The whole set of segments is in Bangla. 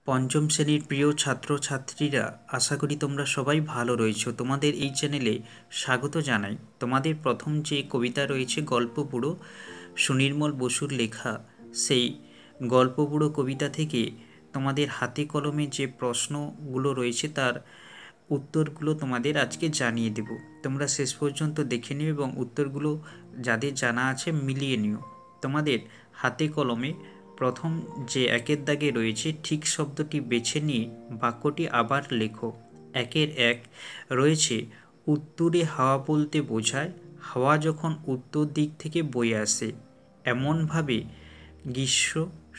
পঞ্চম শ্রেণীর প্রিয় ছাত্রছাত্রীরা, আশা করি তোমরা সবাই ভালো রয়েছো। তোমাদের এই চ্যানেলে স্বাগত জানাই। তোমাদের প্রথম যে কবিতা রয়েছে গল্প বুড়ো, সুনির্মল বসুর লেখা, সেই গল্প বুড়ো কবিতা থেকে তোমাদের হাতে কলমে যে প্রশ্নগুলো রয়েছে তার উত্তরগুলো তোমাদের আজকে জানিয়ে দেব। তোমরা শেষ পর্যন্ত দেখে নিও এবং উত্তরগুলো যাদের জানা আছে মিলিয়ে নিও। তোমাদের হাতে কলমে প্রথম যে একের দাগে রয়েছে ঠিক শব্দটি বেছে নিয়ে বাক্যটি আবার লেখো। একের এক রয়েছে উত্তরে হাওয়া বলতে বোঝায় হাওয়া যখন উত্তর দিক থেকে বয়ে আসে, এমনভাবে গ্রীষ্ম,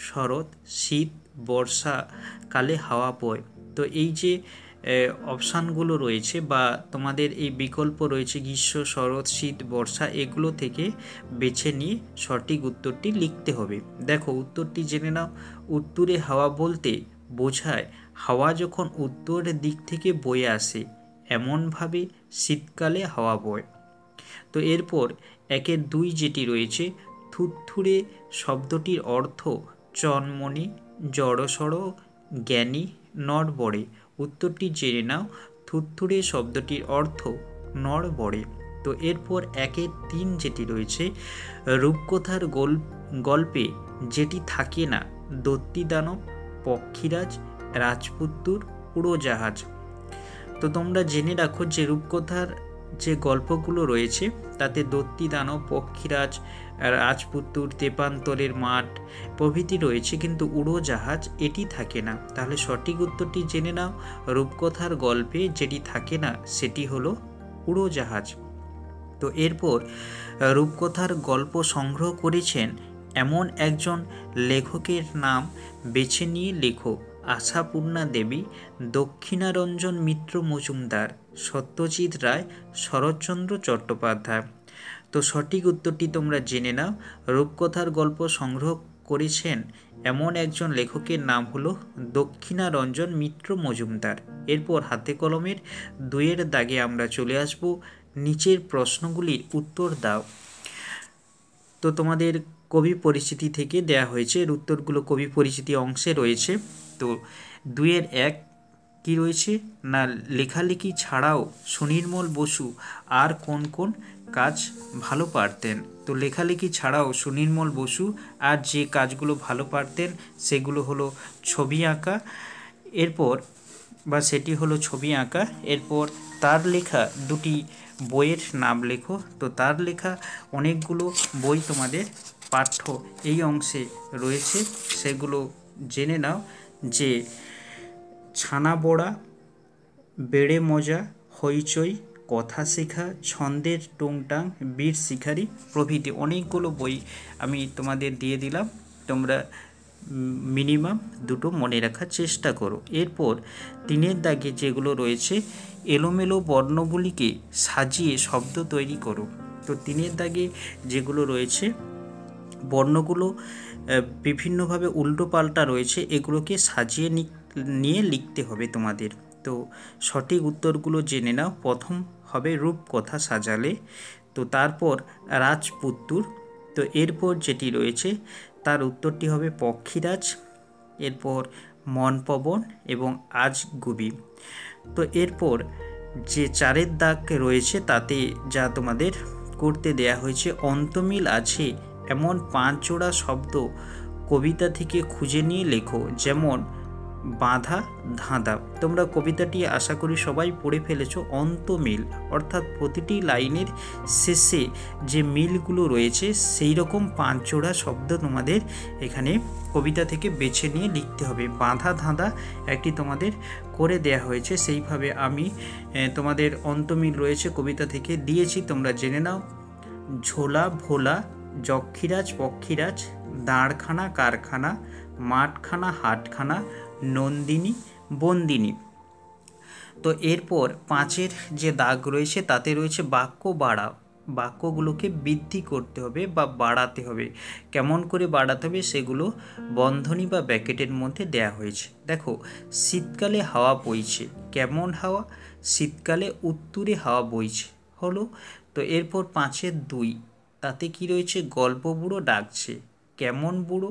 শরৎ, শীত, বর্ষাকালে হাওয়া বয়। তো এই যে অপশানগুলো রয়েছে বা তোমাদের এই বিকল্প রয়েছে গ্রীষ্ম, শরৎ, শীত, বর্ষা, এগুলো থেকে বেছে নিয়ে সঠিক উত্তরটি লিখতে হবে। দেখো উত্তরটি জেনে নাও। উত্তরে হাওয়া বলতে বোঝায় হাওয়া যখন উত্তরের দিক থেকে বয়ে আসে, এমনভাবে শীতকালে হাওয়া বয়। তো এরপর একের দুই যেটি রয়েছে, থুরথুরে শব্দটির অর্থ চনমনে, জড়সড়, জ্ঞানী, নড়বড়ে। উত্তরটি জেনে নাও। থুরথুরে শব্দটির অর্থ নড়বড়ে। তো এরপর একের তিন যেটি রয়েছে, রূপকথার গল্পে যেটি থাকে না, দৈত্যী দানব, পক্ষীরাজ, রাজপুত্তুর, উড়োজাহাজ। তো তোমরা জেনে রাখো যে রূপকথার যে গল্পগুলো রয়েছে তাতে দৈত্যী দানব, পক্ষীরাজ, রাজপুত্তুর, তেপান্তরের মাঠ প্রভৃতি রয়েছে, কিন্তু উড়োজাহাজ এটি থাকে না। তাহলে সঠিক উত্তরটি জেনে নাও। রূপকথার গল্পে যেটি থাকে না সেটি হলো উড়োজাহাজ। তো এরপর রূপকথার গল্প সংগ্রহ করেছেন এমন একজন লেখকের নাম বেছে নিয়ে লেখো। আশাপূর্ণা দেবী, দক্ষিণারঞ্জন মিত্র মজুমদার, সত্যজিৎ রায়, শরৎচন্দ্র চট্টোপাধ্যায়। তো সঠিক উত্তরটি তোমরা জেনে নাও। রূপকথার গল্প সংগ্রহ করেছেন এমন একজন লেখকের নাম হলো দক্ষিণারঞ্জন মিত্র মজুমদার। এরপর হাতে কলমের দুইয়ের দাগে আমরা চলে আসব। নিচের প্রশ্নগুলির উত্তর দাও। তো তোমাদের কবি পরিচিতি থেকে দেয়া হয়েছে, এর উত্তরগুলো কবি পরিচিতি অংশে রয়েছে। তো দুইয়ের এক কি রয়েছে না, লেখালেখি ছাড়াও সুনির্মল বসু আর কোন কোন কাজ ভালো পারতেন। তো লেখালেখি ছাড়াও সুনির্মল বসু আর যে কাজগুলো ভালো পারতেন সেগুলো হলো ছবি আঁকা, এরপর বা সেটি হলো ছবি আঁকা। এরপর তার লেখা দুটি বইয়ের নাম লেখো। তো তার লেখা অনেকগুলো বই তোমাদের পাঠ্য এই অংশে রয়েছে, সেগুলো জেনে নাও। যে ছানা বড়া, বেড়ে মজা, হইচই, কথা শেখা, ছন্দের টুংটাং, বীর শিকারী প্রভৃতি অনেকগুলো বই আমি তোমাদের দিয়ে দিলাম। তোমরা মিনিমাম দুটো মনে রাখার চেষ্টা করো। এরপর তিনের দাগে যেগুলো রয়েছে, এলোমেলো বর্ণগুলিকে সাজিয়ে শব্দ তৈরি করো। তো তিনের দাগে যেগুলো রয়েছে বর্ণগুলো বিভিন্নভাবে উল্টো পাল্টা রয়েছে, এগুলোকে সাজিয়ে নিয়ে লিখতে হবে তোমাদের। তো সঠিক উত্তরগুলো জেনে নাও। প্রথম হবে রূপকথা সাজালে, তো তারপর রাজপুত্তুর। তো এরপর যেটি রয়েছে তার উত্তরটি হবে পক্ষীরাজ, এরপর মনপবন এবং আজগুবি। তো এরপর যে চারের দাগ রয়েছে তাতে যা তোমাদের করতে দেয়া হয়েছে, অন্তমিল আছে এমন 5 জোড়া শব্দ কবিতা থেকে খুঁজে নিয়ে লেখো, যেমন বাঁধা, ধাঁধা। তোমরা কবিতাটি আশা করি সবাই পড়ে ফেলেছো। অন্তমিল অর্থাৎ প্রতিটি লাইনের শেষে যে মিলগুলো রয়েছে সেই রকম 5 জোড়া শব্দ তোমাদের এখানে কবিতা থেকে বেছে নিয়ে লিখতে হবে। বাঁধা, ধাঁধা একটি তোমাদের করে দেয়া হয়েছে, সেইভাবে আমি তোমাদের অন্তমিল রয়েছে কবিতা থেকে দিয়েছি, তোমরা জেনে নাও। ঝোলা, ভোলা, যক্ষীরাজ, পক্ষীরাজ, দাঁড়খানা, কারখানা, মাঠখানা, হাটখানা, নন্দিনী, বন্দিনী। তো এরপর 5-এর যে দাগ রয়েছে তাতে রয়েছে বাক্য বাড়া। বাক্যগুলোকে বৃদ্ধি করতে হবে বা বাড়াতে হবে। কেমন করে বাড়াতে হবে সেগুলো বন্ধনী বা ব্র্যাকেটের মধ্যে দেয়া হয়েছে। দেখো, শীতকালে হাওয়া বইছে, কেমন হাওয়া? শীতকালে উত্তুরে হাওয়া বইছে হলো। তো এরপর 5-এর 2 তাতে কি রয়েছে, গল্প বুড়ো ডাকছে, কেমন বুড়ো?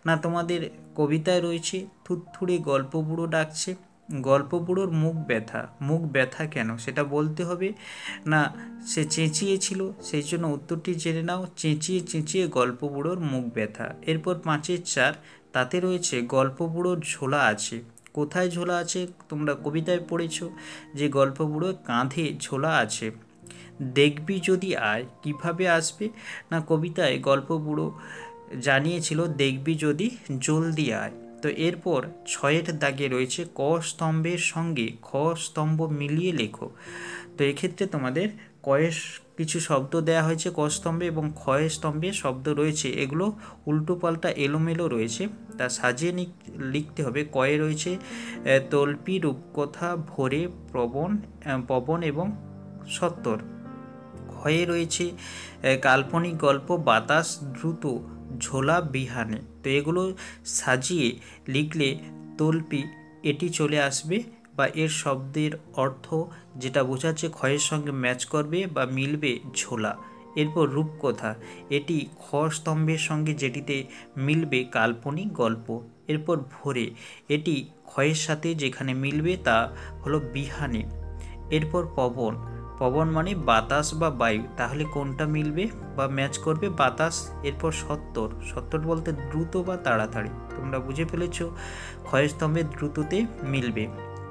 না তোমাদের কবিতায় রয়েছে থুতথুড়ে গল্প বুড়ো ডাকছে। গল্প বুড়োর মুখ ব্যথা। মুখ ব্যথা কেন সেটা বলতে হবে না, সে চেঁচিয়েছিল, সেই জন্য উত্তরটি জেনে নাও। চেঁচিয়ে চেঁচিয়ে গল্প বুড়োর মুখ ব্যথা। এরপর 5-4 তাতে রয়েছে গল্প বুড়োর ঝোলা আছে। কোথায় ঝোলা আছে? তোমরা কবিতায় পড়েছো যে গল্প বুড়োর কাঁধে ঝোলা আছে। দেখবি যদি আয়, কিভাবে আসবে? না কবিতায় গল্প বুড়ো জানিয়েছিল দেখবি যদি জলদি আয়। তো এরপর 6-এর দাগে রয়েছে ক স্তম্ভের সঙ্গে খ স্তম্ভ মিলিয়ে লেখো। তো এক্ষেত্রে তোমাদের কয়ের কিছু শব্দ দেওয়া হয়েছে ক স্তম্ভে এবং ক্ষয়ের স্তম্ভে শব্দ রয়েছে, এগুলো উল্টো পাল্টা এলোমেলো রয়েছে, তা সাজিয়ে লিখতে হবে। কয়ে রয়েছে তল্পি, রূপকথা, ভোরে, পবন এবং সত্তর। ক্ষয়ে রয়েছে কাল্পনিক গল্প, বাতাস, দ্রুত, ঝোলা, বিহানে। তো এগুলো সাজিয়ে লিখলে তল্পি এটি চলে আসবে বা এর শব্দের অর্থ যেটা বোঝাচ্ছে ক্ষয়ের সঙ্গে ম্যাচ করবে বা মিলবে ঝোলা। এরপর রূপকথা, এটি খ স্তম্ভের সঙ্গে যেটিতে মিলবে কাল্পনিক গল্প। এরপর ভোরে, এটি ক্ষয়ের সাথে যেখানে মিলবে তা হলো বিহানে। এরপর পবন, পবন মানে বাতাস বা বায়ু, তাহলে কোনটা মিলবে বা ম্যাচ করবে? বাতাস। এরপর সত্তর, সত্তর বলতে দ্রুত বা তাড়াতাড়ি, তোমরা বুঝে ফেলেছ, ক্ষয় স্তম্ভে দ্রুততে মিলবে।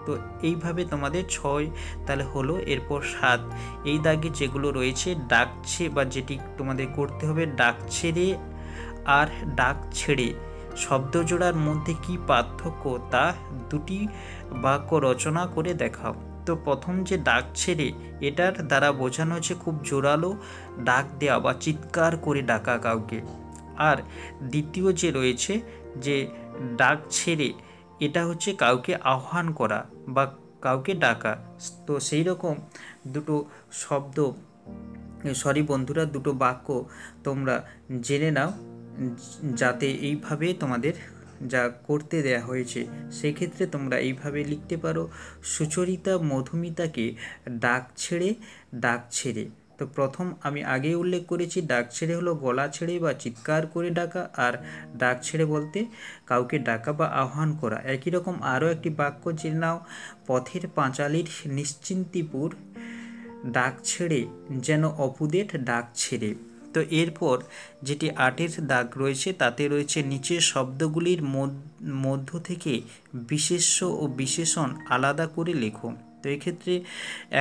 তো এইভাবে তোমাদের 6 তাহলে হলো। এরপর 7 এই দাগে যেগুলো রয়েছে ডাকছে বা যেটি তোমাদের করতে হবে, ডাক ছেড়ে আর ডাক ছেড়ে শব্দ জোড়ার মধ্যে কি পার্থক্য তা দুটি বাক্য রচনা করে দেখাও। তো প্রথম যে ডাক ছেড়ে, এটার দ্বারা বোঝানো হচ্ছে খুব জোরালো ডাক দেওয়া বা চিৎকার করে ডাকা কাউকে। আর দ্বিতীয় যে রয়েছে যে ডাক ছেড়ে, এটা হচ্ছে কাউকে আহ্বান করা বা কাউকে ডাকা। তো সেই রকম দুটো শব্দ, বন্ধুরা, দুটো বাক্য তোমরা জেনে নাও, যাতে এইভাবে তোমাদের যা করতে দেয়া হয়েছে সেক্ষেত্রে তোমরা এইভাবে লিখতে পারো। সুচরিতা মধুমিতাকে ডাক ছেড়ে ডাক ছেড়ে। তো প্রথম আমি আগেই উল্লেখ করেছি, ডাক ছেড়ে হলো গলা ছেড়ে বা চিৎকার করে ডাকা, আর ডাক ছেড়ে বলতে কাউকে ডাকা বা আহ্বান করা। একই রকম আরও একটি বাক্য জেনে নাও, পথের পাঁচালীর নিশ্চিন্তিপুর ডাক ছেড়ে যেন অপুদের ডাক ছেড়ে। তো এরপর যেটি 8-এর দাগ রয়েছে তাতে রয়েছে নিচের শব্দগুলির মধ্য থেকে বিশেষ্য ও বিশেষণ আলাদা করে লেখো। তো এক্ষেত্রে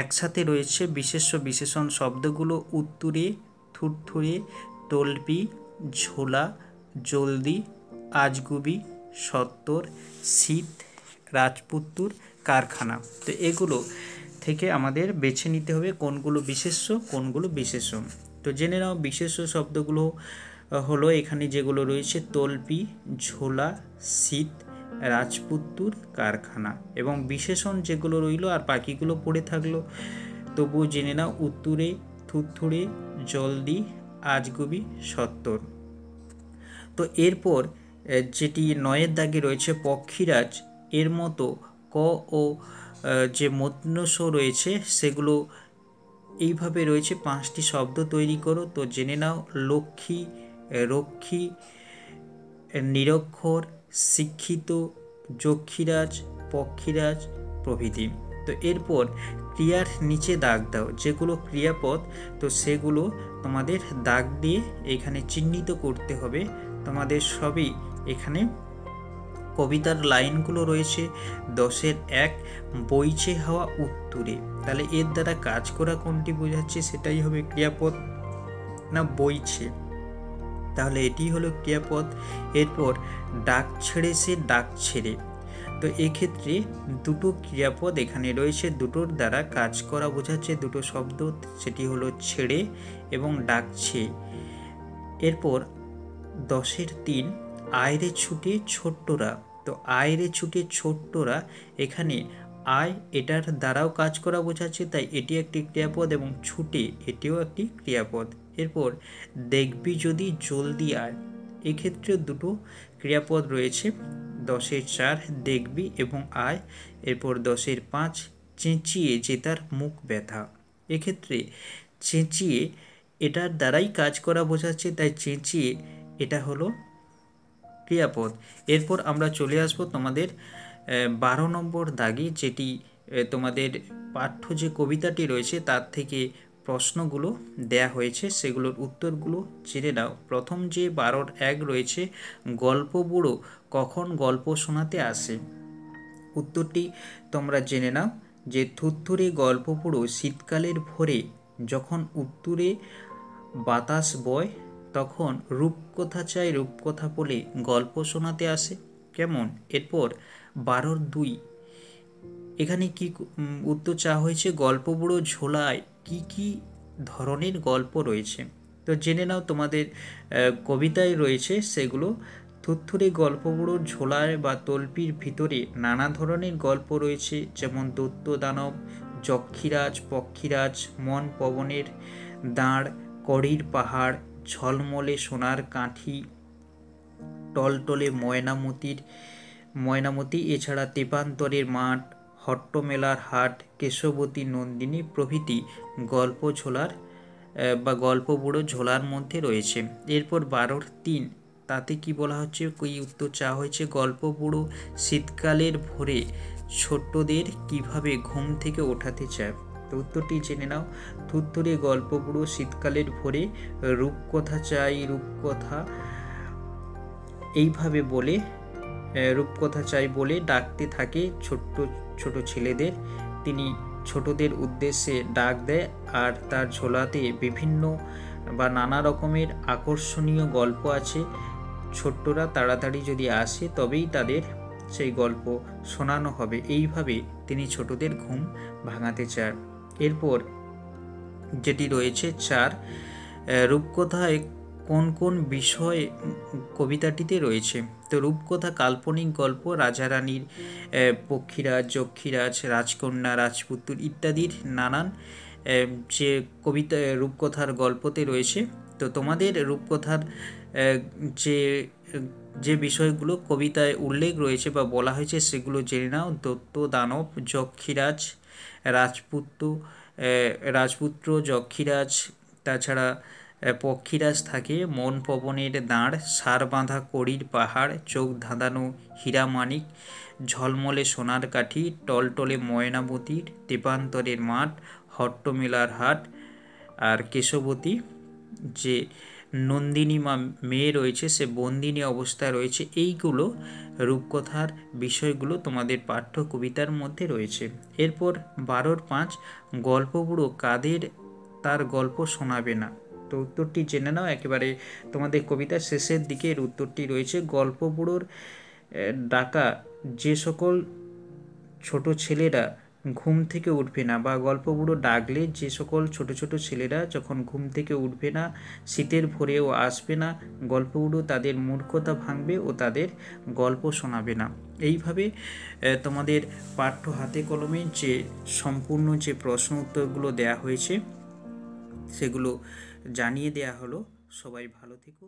একসাথে রয়েছে বিশেষ্য বিশেষণ শব্দগুলো উত্তুরে, থুরথুরে, তল্পি, ঝোলা, জলদি, আজগুবি, সত্তর, শীত, রাজপুত্তুর, কারখানা। তো এগুলো থেকে আমাদের বেছে নিতে হবে কোনগুলো বিশেষ্য কোনগুলো বিশেষণ। তো জেনে নাও বিশেষ্য শব্দগুলো হলো এখানে যেগুলো রয়েছে তল্পি, ঝোলা, শীত, রাজপুত্তুর, কারখানা। এবং বিশেষণ যেগুলো রইল আর বাকিগুলো পড়ে থাকলো, তবুও জেনে নাও উত্তুরে, থুরথুরে, জলদি, আজগুবি, সত্তর। তো এরপর যেটি 9-এর দাগে রয়েছে পক্ষীরাজ, এর মতো ক ও যে মূর্ধন্য রয়েছে সেগুলো এইভাবে রয়েছে 5টি শব্দ তৈরি করো। তো জেনে নাও লক্ষ্মী, রক্ষী, নিরক্ষর, শিক্ষিত, যক্ষীরাজ, পক্ষীরাজ প্রভৃতি। তো এরপর ক্রিয়ার নিচে দাগ দাও, যেগুলো ক্রিয়াপদ তো সেগুলো তোমাদের দাগ দিয়ে এখানে চিহ্নিত করতে হবে। তোমাদের সবই এখানে কবিতার লাইনগুলো রয়েছে। 10-এর 1 বইছে হাওয়া উত্তুরে, তাহলে এর দ্বারা কাজ করা কোনটি বোঝাচ্ছে সেটাই হবে ক্রিয়াপদ না বইছে, তাহলে এটি হলো ক্রিয়াপদ। এরপর ডাক ছেড়ে সে ডাক ছেড়ে, তো এক্ষেত্রে দুটো ক্রিয়াপদ এখানে রয়েছে, দুটোর দ্বারা কাজ করা বোঝাচ্ছে দুটো শব্দ, সেটি হলো ছেড়ে এবং ডাকছে। এরপর 10-এর 3 আয়রে ছুটে ছোট্টরা, তো আয়রে ছুটে ছোট্টরা, এখানে আয় এটার দ্বারাও কাজ করা বোঝাচ্ছে, তাই এটি একটি ক্রিয়াপদ এবং ছুটে এটিও একটি ক্রিয়াপদ। এরপর দেখবি যদি জলদি আয়, এক্ষেত্রে দুটো ক্রিয়াপদ রয়েছে, 10-এর 4 দেখবি এবং আয়। এরপর 10-এর 5 চেঁচিয়ে যে তার মুখ ব্যথা, এক্ষেত্রে চেঁচিয়ে এটার দ্বারাই কাজ করা বোঝাচ্ছে, তাই চেঁচিয়ে এটা হলো ক্রিয়াপদ। এরপর আমরা চলে আসব তোমাদের 12 নম্বর দাগে, যেটি তোমাদের পাঠ্য যে কবিতাটি রয়েছে তার থেকে প্রশ্নগুলো দেয়া হয়েছে, সেগুলোর উত্তরগুলো জেনে নাও। প্রথম যে 12-1 রয়েছে, গল্প বুড়ো কখন গল্প শোনাতে আসে। উত্তরটি তোমরা জেনে নাও যে থুরথুরে গল্প বুড়ো শীতকালের ভোরে যখন উত্তুরে বাতাস বয় তখন রূপকথা চাই রূপকথা বলে গল্প শোনাতে আসে। কেমন? এরপর 12-2 এখানে কি উত্তর চাওয়া হয়েছে, গল্প বুড়ো ঝোলায় কি কি ধরনের গল্প রয়েছে। তো জেনে নাও তোমাদের কবিতায় রয়েছে সেগুলো। থুরথুরে গল্প বুড়োর ঝোলায় বা তল্পির ভিতরে নানা ধরনের গল্প রয়েছে, যেমন দৈত্য দানব, যক্ষীরাজ, পক্ষীরাজ, মন পবনের দাঁড়, কড়ির পাহাড়, ঝলমলে সোনার কাঠি, টলটলে ময়নামতি, এছাড়া তেপান্তরের মাঠ, হট্টমেলার হাট, কেশবতী নন্দিনী প্রভৃতি গল্প ঝোলার বা গল্প বুড়ো ঝোলার মধ্যে রয়েছে। এরপর 12-3 তাতে কি বলা হচ্ছে, কি উত্তর চাওয়া হয়েছে, গল্প বুড়ো শীতকালের ভোরে ছোট্টদের কিভাবে ঘুম থেকে ওঠাতে চায়। তো উত্তরটি জেনে নাও। থুরথুরে গল্প বুড়ো শীতকালের ভোরে রূপকথা চাই রূপকথা এইভাবে বলে রূপকথা চাই বলে ডাকতে থাকে ছোট্ট ছোট ছেলেদের। তিনি ছোটদের উদ্দেশ্যে ডাক দেয় আর তার ঝোলাতে বিভিন্ন বা নানা রকমের আকর্ষণীয় গল্প আছে। ছোট্টরা তাড়াতাড়ি যদি আসে তবেই তাদের সেই গল্প শোনানো হবে। এইভাবে তিনি ছোটদের ঘুম ভাঙাতে চায়। এরপর যেটি রয়েছে 4, রূপকথায় কোন কোন বিষয় কবিতাটিতে রয়েছে। তো রূপকথা কাল্পনিক গল্প, রাজা রানীর, পক্ষীরাজ, যক্ষীরাজ, রাজকন্যা, রাজপুত্র ইত্যাদির নানান যে কবিতা রূপকথার গল্পতে রয়েছে। তো তোমাদের রূপকথার যে যে বিষয়গুলো কবিতায় উল্লেখ রয়েছে বা বলা হয়েছে সেগুলো জেনে নাও। দৈত্য দানব, যক্ষীরাজ, রাজপুত্র, যক্ষীরাজ, তাছাড়া পক্ষীরাজ থাকে, মন পবনের দাঁড়, সার বাঁধা কড়ির পাহাড়, চোখ ধাঁধানো হীরামাণিক, ঝলমলে সোনার কাঠি, টলটলে ময়নামতির, তেপান্তরের মাঠ, হট্টমেলার হাট, আর কেশবতী যে নন্দিনী মা মেয়ে রয়েছে সে বন্দিনী অবস্থায় রয়েছে। এইগুলো রূপকথার বিষয়গুলো তোমাদের পাঠ্য কবিতার মধ্যে রয়েছে। এরপর 12-5 গল্প বুড়ো কাদের তার গল্প শোনাবে না। তো উত্তরটি জেনে নাও একেবারে তোমাদের কবিতার শেষের দিকে এর উত্তরটি রয়েছে। গল্প বুড়োর ডাকা যে সকল ছোট ছেলেরা ঘুম থেকে উঠবে না, বা গল্প বুড়ো ডাকলে যে সকল ছোট ছোট ছেলেরা যখন ঘুম থেকে উঠবে না, শীতের ভোরেও আসবে না, গল্প বুড়ো তাদের মূর্খতা ভাঙবে ও তাদের গল্প শোনাবে না। এইভাবে তোমাদের পাঠ্য হাতে কলমে যে সম্পূর্ণ যে প্রশ্ন উত্তরগুলো দেয়া হয়েছে সেগুলো জানিয়ে দেয়া হলো। সবাই ভালো থেকো।